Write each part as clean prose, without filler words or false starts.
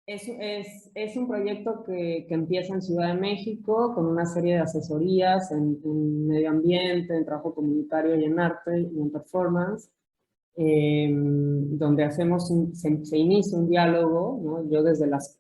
Es un proyecto que empieza en Ciudad de México con una serie de asesorías en medio ambiente, en trabajo comunitario y en arte y en performance, donde se inicia un diálogo, ¿no? Yo desde las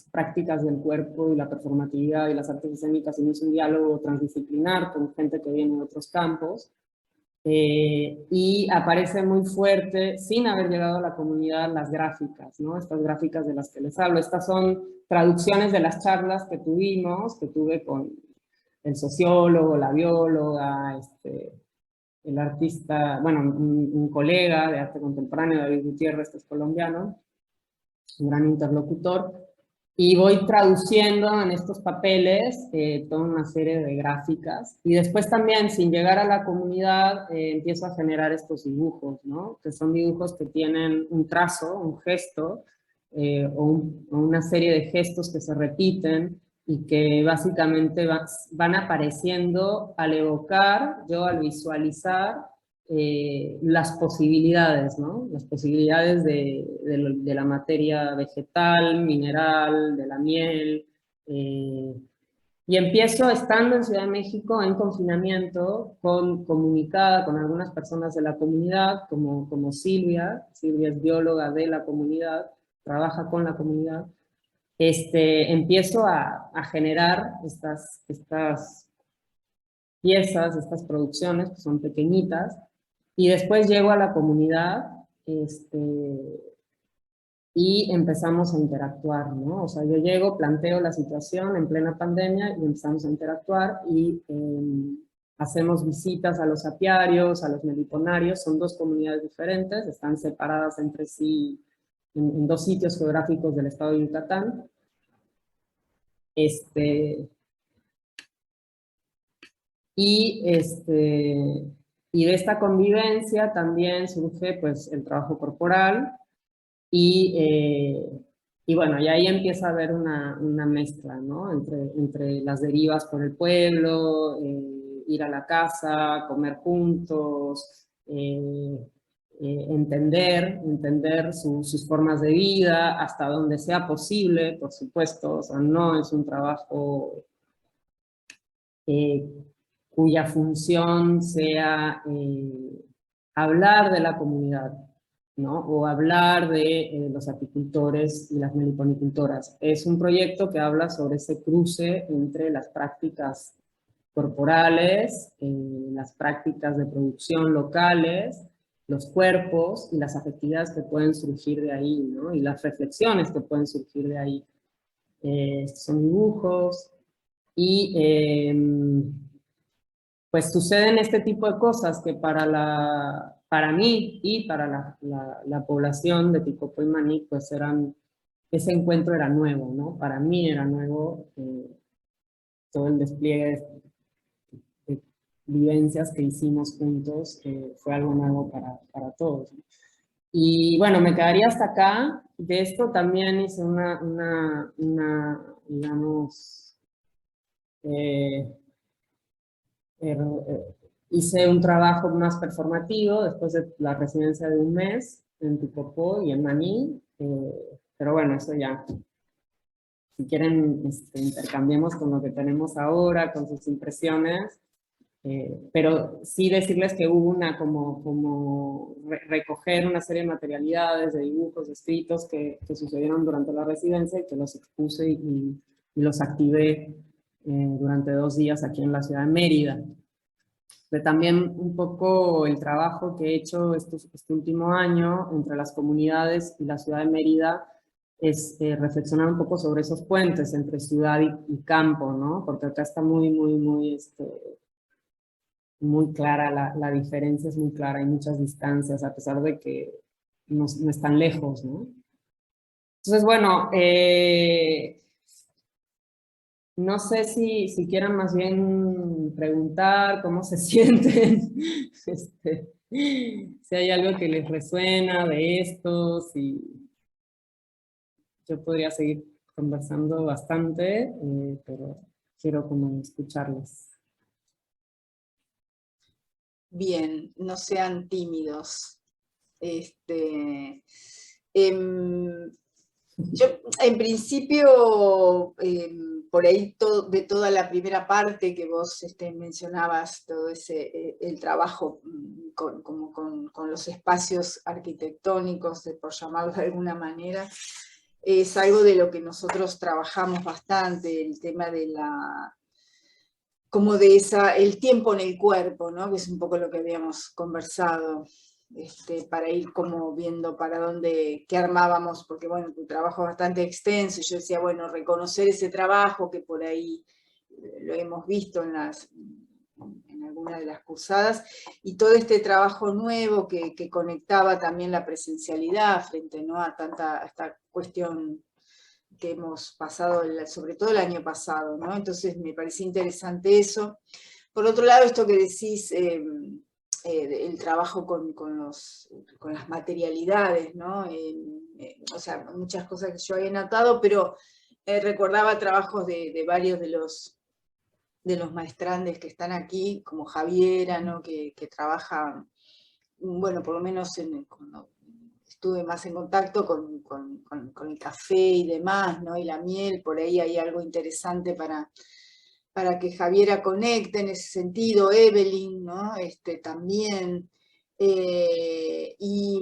prácticas del cuerpo y la performatividad y las artes escénicas inicio un diálogo transdisciplinar con gente que viene de otros campos. Y aparece muy fuerte, sin haber llegado a la comunidad, las gráficas, ¿no? Estas gráficas de las que les hablo. Estas son traducciones de las charlas que tuve con el sociólogo, la bióloga, el artista, bueno, un colega de arte contemporáneo, David Gutiérrez, que es colombiano, un gran interlocutor. Y voy traduciendo en estos papeles toda una serie de gráficas. Y después también, sin llegar a la comunidad, empiezo a generar estos dibujos, ¿no? Que son dibujos que tienen un trazo, un gesto, o una serie de gestos que se repiten y que básicamente van apareciendo al evocar, yo al visualizar, las posibilidades, ¿no? Las posibilidades de la materia vegetal, mineral, de la miel. Y empiezo estando en Ciudad de México en confinamiento, comunicada con algunas personas de la comunidad, como Silvia. Silvia es bióloga de la comunidad, trabaja con la comunidad. Empiezo a generar estas piezas, estas producciones, que son pequeñitas, y después llego a la comunidad, y empezamos a interactuar, ¿no? O sea, yo llego, planteo la situación en plena pandemia y empezamos a interactuar y hacemos visitas a los apiarios, a los meliponarios. Son dos comunidades diferentes, están separadas entre sí en dos sitios geográficos del estado de Yucatán. Y de esta convivencia también surge pues el trabajo corporal y bueno, y ahí empieza a haber una mezcla, ¿no? Entre las derivas por el pueblo, ir a la casa, comer juntos, entender sus formas de vida, hasta donde sea posible, por supuesto. O sea, no es un trabajo eh, cuya función sea hablar de la comunidad, ¿no? O hablar de los apicultores y las meliponicultoras. Es un proyecto que habla sobre ese cruce entre las prácticas corporales, las prácticas de producción locales, los cuerpos y las afectividades que pueden surgir de ahí, ¿no? Y las reflexiones que pueden surgir de ahí. Son dibujos y pues suceden este tipo de cosas que para mí y para la población de Ticopó y Maní, pues ese encuentro era nuevo, ¿no? Para mí era nuevo todo el despliegue de vivencias que hicimos juntos, fue algo nuevo para todos, ¿no? Y bueno, me quedaría hasta acá. De esto también hice digamos, eh, hice un trabajo más performativo después de la residencia de un mes en Tupopó y en Maní, pero bueno, eso ya, si quieren, intercambiemos con lo que tenemos ahora, con sus impresiones, pero sí decirles que hubo recoger una serie de materialidades, de dibujos, de escritos que sucedieron durante la residencia y que los expuse y los activé durante 2 días aquí en la ciudad de Mérida. De también un poco el trabajo que he hecho este último año entre las comunidades y la ciudad de Mérida es reflexionar un poco sobre esos puentes entre ciudad y campo, ¿no? Porque acá está muy clara, la diferencia es muy clara, hay muchas distancias, a pesar de que no están lejos, ¿no? Entonces, bueno, no sé si quieran más bien preguntar cómo se sienten, si hay algo que les resuena de esto, si yo podría seguir conversando bastante, pero quiero como escucharles. Bien, no sean tímidos. Yo, en principio, por ahí de toda la primera parte que vos mencionabas, todo ese, el trabajo con los espacios arquitectónicos, por llamarlo de alguna manera, es algo de lo que nosotros trabajamos bastante, el tema de como de el tiempo en el cuerpo, ¿no? Que es un poco lo que habíamos conversado. Para ir como viendo para dónde, qué armábamos, porque bueno, tu trabajo es bastante extenso, y yo decía, bueno, reconocer ese trabajo que por ahí lo hemos visto en alguna de las cursadas, y todo este trabajo nuevo que conectaba también la presencialidad frente, ¿no?, a a esta cuestión que hemos pasado, sobre todo el año pasado, ¿no? Entonces me parecía interesante eso. Por otro lado, esto que decís, el trabajo con las materialidades, ¿no? O sea, muchas cosas que yo había notado, pero recordaba trabajos de varios de los maestrandes que están aquí, como Javiera, ¿no? Que trabaja, bueno, por lo menos cuando estuve más en contacto con el café y demás, ¿no? Y la miel, por ahí hay algo interesante para que Javiera conecte en ese sentido, Evelyn, ¿no? También. Y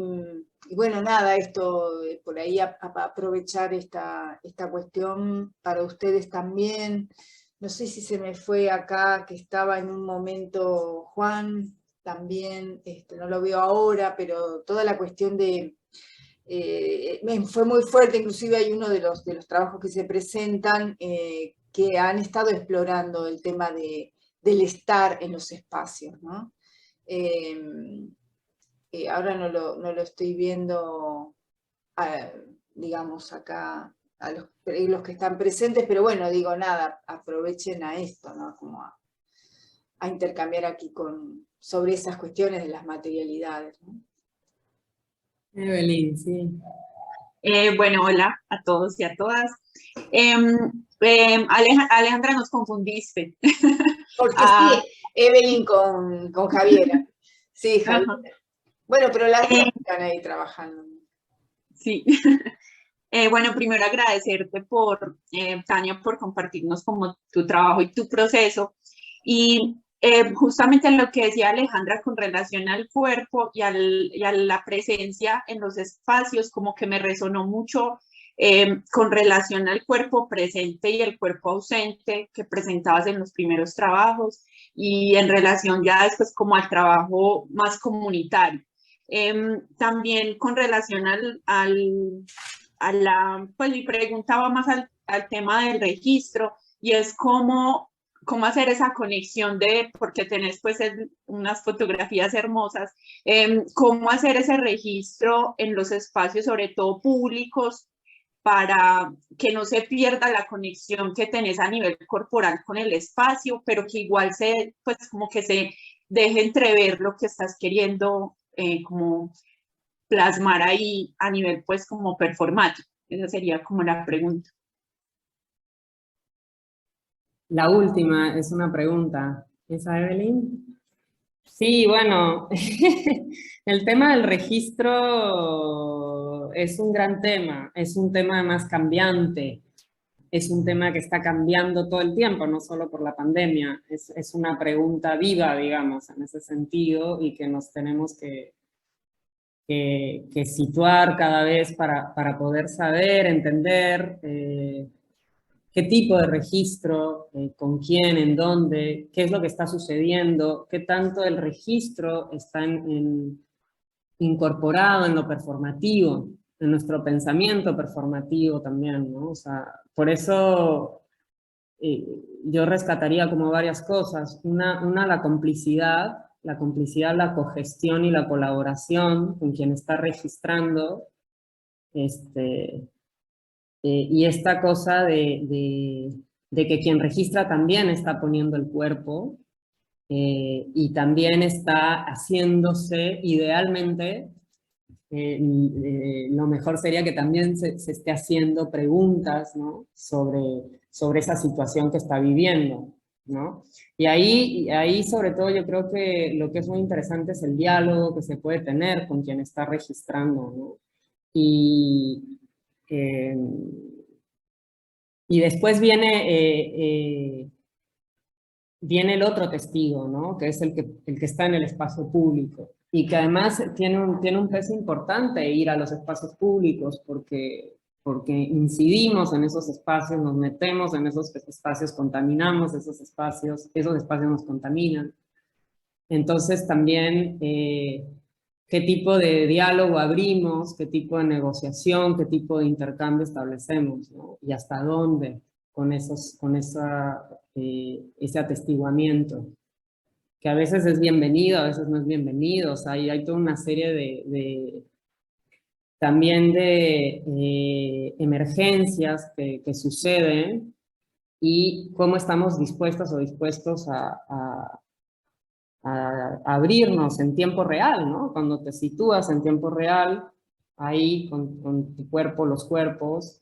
bueno, nada, esto, por ahí aprovechar esta cuestión para ustedes también. No sé si se me fue acá, que estaba en un momento Juan, también, no lo veo ahora, pero toda la cuestión fue muy fuerte, inclusive hay uno de los trabajos que se presentan que han estado explorando el tema del estar en los espacios, ¿no? Ahora no lo estoy viendo, digamos, acá a los que están presentes, pero bueno, digo, nada, aprovechen a esto, ¿no? Como a intercambiar aquí sobre esas cuestiones de las materialidades, ¿no? Evelyn, sí. Bueno, hola a todos y a todas. Alejandra, nos confundiste. Porque sí, Evelyn con Javiera. Sí, Javiera. Bueno, pero las dos están ahí trabajando. Sí. Bueno, primero agradecerte Tania, por compartirnos como tu trabajo y tu proceso. Y justamente lo que decía Alejandra con relación al cuerpo y a la presencia en los espacios, como que me resonó mucho con relación al cuerpo presente y el cuerpo ausente que presentabas en los primeros trabajos, y en relación ya después como al trabajo más comunitario. También con relación pues mi pregunta va más al tema del registro, y es cómo hacer esa conexión porque tenés pues unas fotografías hermosas, cómo hacer ese registro en los espacios, sobre todo públicos, para que no se pierda la conexión que tenés a nivel corporal con el espacio, pero que igual pues como que se deje entrever lo que estás queriendo como plasmar ahí a nivel pues como performático. Esa sería como la pregunta. La última es una pregunta. ¿Esa, Evelyn? Sí, bueno, el tema del registro es un gran tema, es un tema más cambiante, es un tema que está cambiando todo el tiempo, no solo por la pandemia, es una pregunta viva, digamos, en ese sentido, y que nos tenemos que situar cada vez para poder saber, entender qué tipo de registro, con quién, en dónde, qué es lo que está sucediendo, qué tanto el registro está incorporado en lo performativo, en nuestro pensamiento performativo también, ¿no? O sea, por eso yo rescataría como varias cosas. Una, la complicidad, la cogestión y la colaboración con quien está registrando, y esta cosa de que quien registra también está poniendo el cuerpo, y también está haciéndose, idealmente, lo mejor sería que también se esté haciendo preguntas, ¿no?, sobre esa situación que está viviendo, ¿no? Y ahí sobre todo yo creo que lo que es muy interesante es el diálogo que se puede tener con quien está registrando, ¿no? Y después viene el otro testigo, ¿no? Que es el que está en el espacio público, y que además tiene un peso importante ir a los espacios públicos, porque incidimos en esos espacios, nos metemos en esos espacios, contaminamos esos espacios nos contaminan. Entonces también, ¿qué tipo de diálogo abrimos? ¿Qué tipo de negociación? ¿Qué tipo de intercambio establecemos? ¿No? ¿Y hasta dónde con ese atestiguamiento? Que a veces es bienvenido, a veces no es bienvenido. O sea, hay toda una serie también de emergencias que suceden, y cómo estamos dispuestas o dispuestos a abrirnos en tiempo real, ¿no? Cuando te sitúas en tiempo real, ahí con tu cuerpo, los cuerpos,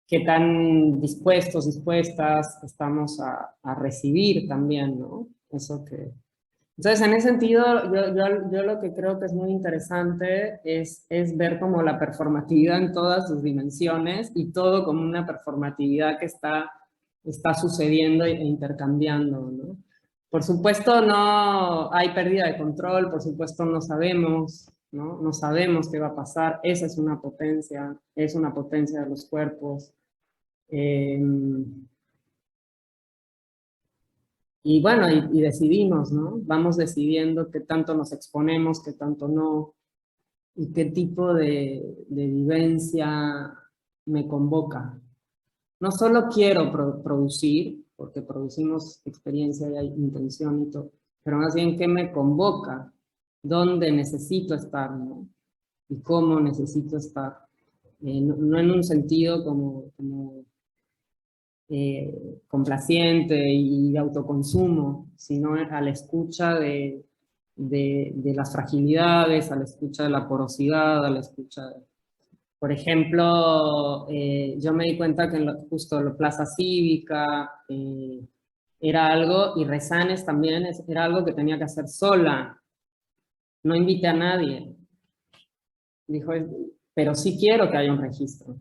qué tan dispuestas estamos a recibir también, ¿no? Eso que... Entonces, en ese sentido, yo lo que creo que es muy interesante es ver como la performatividad en todas sus dimensiones, y todo como una performatividad que está sucediendo e intercambiando, ¿no? Por supuesto, no hay pérdida de control, por supuesto no sabemos, ¿no? No sabemos qué va a pasar. Esa es una potencia de los cuerpos. Y bueno, y decidimos, ¿no? Vamos decidiendo qué tanto nos exponemos, qué tanto no, y qué tipo de vivencia me convoca. No solo quiero producir, porque producimos experiencia y hay intención y todo, pero más bien qué me convoca, dónde necesito estar, ¿no? Y cómo necesito estar. No en un sentido como complaciente y de autoconsumo, sino a la escucha de las fragilidades, a la escucha de la porosidad, a la escucha de... Por ejemplo, yo me di cuenta que justo la plaza cívica era algo, y Rezanes también era algo que tenía que hacer sola. No invité a nadie. Dijo, pero sí quiero que haya un registro,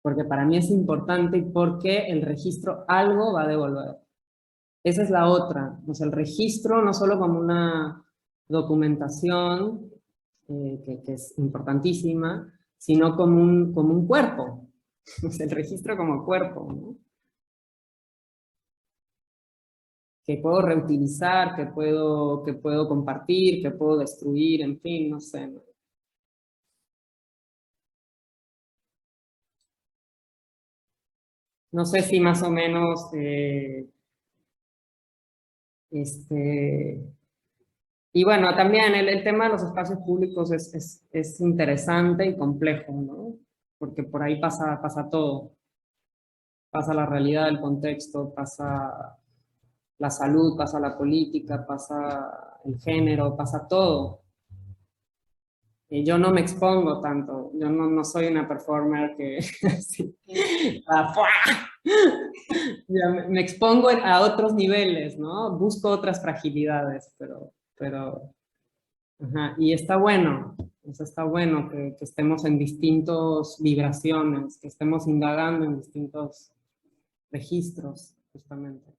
porque para mí es importante, y porque el registro algo va a devolver. Esa es la otra. O sea, el registro no solo como una documentación, que es importantísima, sino como un cuerpo. O sea, el registro como cuerpo, ¿no? Que puedo reutilizar, que puedo compartir, que puedo destruir, en fin, no sé, ¿no? No sé si más o menos y bueno, también el tema de los espacios públicos es interesante y complejo, ¿no? Porque por ahí pasa todo. Pasa la realidad del contexto, pasa la salud, pasa la política, pasa el género, pasa todo. Yo no me expongo tanto, yo no soy una performer que... sí, me expongo a otros niveles, ¿no? Busco otras fragilidades, pero ajá, y está bueno, o sea, está bueno que estemos en distintas vibraciones, que estemos indagando en distintos registros, justamente.